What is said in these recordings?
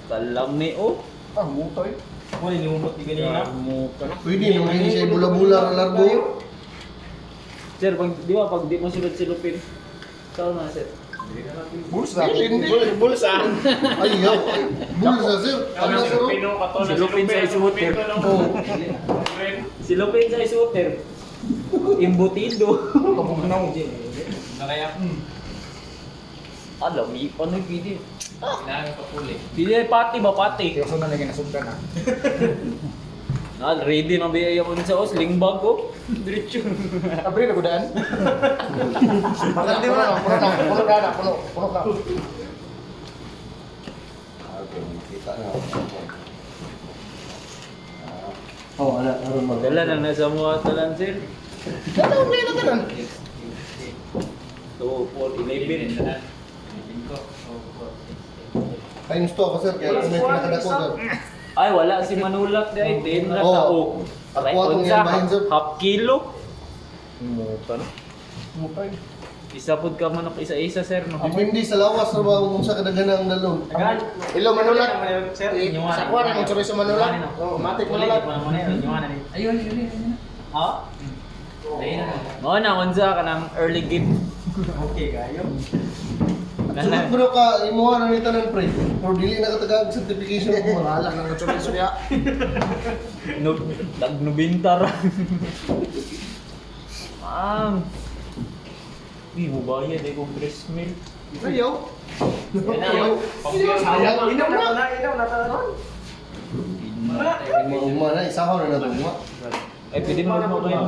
Kalami oh. Ah, mutoy. Wala nimumot di kanina. Pwede naman hindi siya bula-bula largo. Sir, pag di ba pag di mo sulod silupin. Saan na sir? Bulsa. Hindi. Bulsa. Ayaw. Bulsa sir. Ano sir? Silupin sa isuter. Oh. Silupin sa isuter. Imbutido. Pabugnaw. Alam, ano yung pili? Kailangan pa puli. Pili pati ba pati? Kaya so na lagi nasugdan na. Ready na biyaya ko sa os, lingbag ko. Diretso. Abri na gudaan. Puno na. Okay, kita na. Oh, ala, aron mo. Dala na nasa mga talan sir. Ano na ito kanan? 2, 4, 11. Times 2 ako sir, kaya kung may pinakadako sir. Ay, wala si Manulat dahil. 10 na Oo. tao. Ako atong yan bahin, sir. Half kilo. Mutan. Mutoy. Isa pod ka manok isa-isa sir no. Depende sa lawas na ba kung sa kadaghan ang dalon. Hello, Manulat. Sir, Sa kuwan ang tsuri sa Manulat. Oh, matik Manulat. ayun. Ha? Mo na unsa ka ng early gift. Okay, kayo. Sunod bro ka, imuha na ni tanan pre. Or dili na katagag certification ko. Wala nang tsuri surya. No, nagnubintar. Ma'am. Di mo bayad eh kung breast milk. Ayaw. Sayang. Inaw na tanon. Uma na, isahaw na nato. Ay, pwede mo kayo.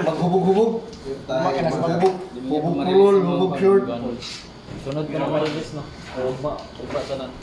Maghubog-hubog. Maghubog. Hubog purol, hubog short. Sunod ka na marilis no. Ugba sa nan.